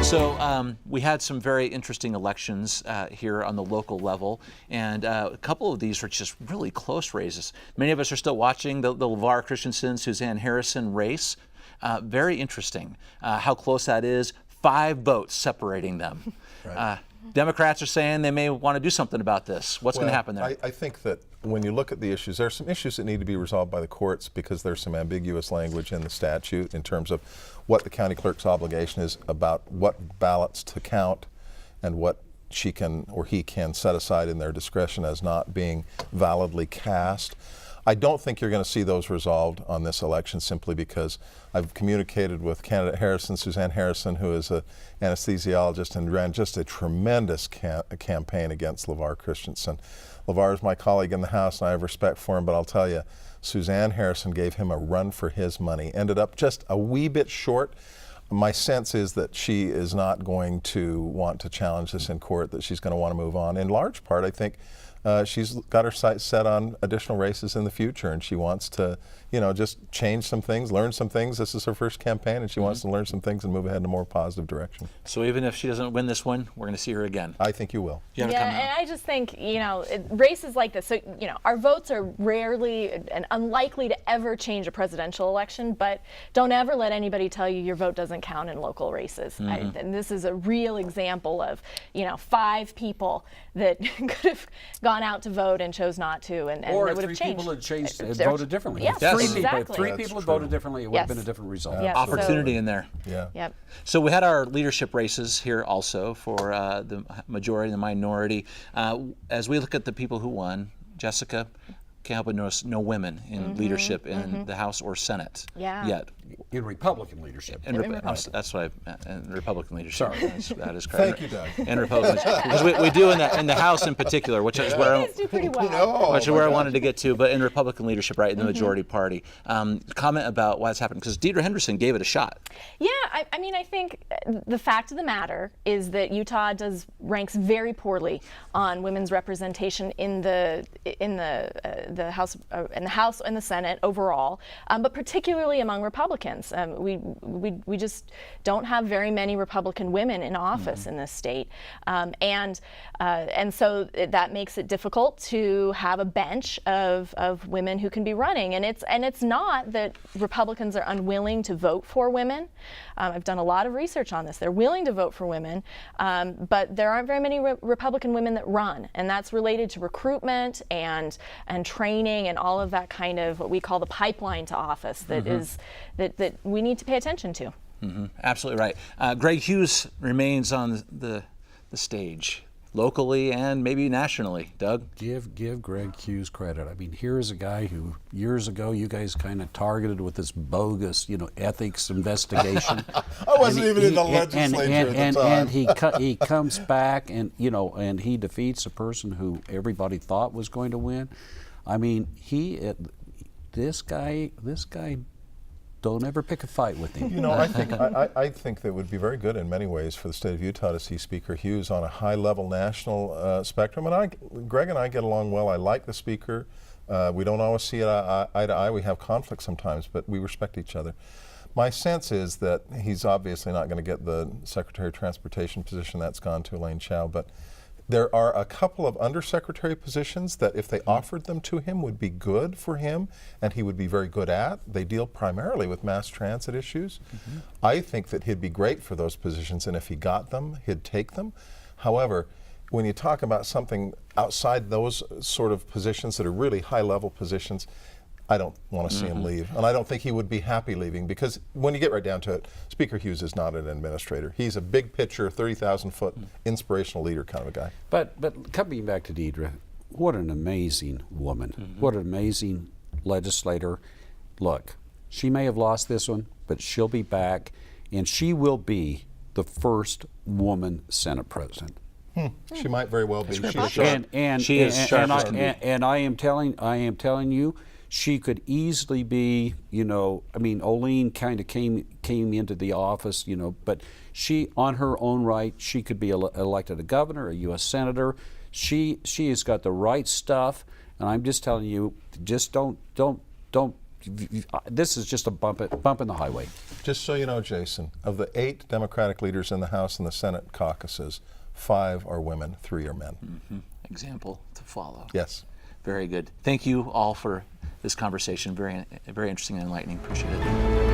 So we had some very interesting elections here on the local level, and a couple of these are just really close races. Many of us are still watching the LeVar Christensen, Suzanne Harrison race. Very interesting how close that is. 5 votes separating them. Right. Democrats are saying they may want to do something about this. What's going to happen there? I think that when you look at the issues, there are some issues that need to be resolved by the courts because there's some ambiguous language in the statute in terms of what the county clerk's obligation is about what ballots to count and what she can or he can set aside in their discretion as not being validly cast. I don't think you're going to see those resolved on this election simply because I've communicated with candidate Harrison, Suzanne Harrison, who is an anesthesiologist and ran just a tremendous campaign against LeVar Christensen. LeVar is my colleague in the House and I have respect for him, but I'll tell you, Suzanne Harrison gave him a run for his money, ended up just a wee bit short. My sense is that she is not going to want to challenge this in court, that she's going to want to move on. In large part, I think she's got her sights set on additional races in the future, and she wants to, just change some things, learn some things. This is her first campaign, and she wants to learn some things and move ahead in a more positive direction. So even if she doesn't win this one, we're going to see her again. I think you will. Yeah, and I just think, races like this, so, our votes are rarely and unlikely to ever change a presidential election, but don't ever let anybody tell you your vote doesn't count in local races. And this is a real example of, 5 people that could have gone out to vote and chose not to, and or it would if have 3 changed. people had voted differently. Yes, If 3 exactly. people had voted differently, it would have been a different result. Yes, Opportunity in there. Yeah. Yep. So we had our leadership races here also for the majority and the minority. As we look at the people who won, Jessica, can't help but notice no women in leadership in the House or Senate yet. In Republican leadership. That's what in Republican leadership. Sorry. That is correct. Thank you, Doug. In Republican, because we do in the House in particular, which is where You guys do pretty well. which is where I wanted to get to, but in Republican leadership, right, in the majority party. Comment about what's happening, because Deidre Henderson gave it a shot. Yeah, I think the fact of the matter is that Utah ranks very poorly on women's representation in the House and the Senate overall, but particularly among Republicans. We just don't have very many Republican women in office in this state, and so that makes it difficult to have a bench of women who can be running. And it's not that Republicans are unwilling to vote for women. I've done a lot of research on this. They're willing to vote for women, but there aren't very many Republican women that run, and that's related to recruitment and training and all of that kind of what we call the pipeline to office that we need to pay attention to. Absolutely right. Greg Hughes remains on the stage, locally and maybe nationally. Doug? Give Greg Hughes credit. I mean, here's a guy who years ago you guys kind of targeted with this bogus, ethics investigation. I wasn't even in the legislature at the time. And he comes back and and he defeats a person who everybody thought was going to win. I mean, this guy. Don't ever pick a fight with him. I think that it would be very good in many ways for the state of Utah to see Speaker Hughes on a high-level national spectrum. And Greg and I get along well. I like the Speaker. We don't always see it eye to eye. We have conflict sometimes, but we respect each other. My sense is that he's obviously not going to get the Secretary of Transportation position. That's gone to Elaine Chao, but there are a couple of undersecretary positions that if they offered them to him would be good for him and he would be very good at. They deal primarily with mass transit issues. I think that he'd be great for those positions, and if he got them, he'd take them. However, when you talk about something outside those sort of positions that are really high-level positions, I don't want to see him leave, and I don't think he would be happy leaving, because when you get right down to it, Speaker Hughes is not an administrator. He's a big picture, 30,000-foot inspirational leader kind of a guy. But coming back to Deidre, what an amazing woman. What an amazing legislator. Look, she may have lost this one, but she'll be back, and she will be the first woman Senate president. She might very well be. She is sharp. And I am telling you, she could easily be, Olene kind of came into the office, but she, on her own right, she could be elected a governor, a U.S. senator. She has got the right stuff, and I'm just telling you, just don't. This is just a bump in the highway. Just so you know, Jason, of the 8 Democratic leaders in the House and the Senate caucuses, 5 are women, 3 are men. Example to follow. Yes. Very good. Thank you all for this conversation. Very, very interesting and enlightening. Appreciate it.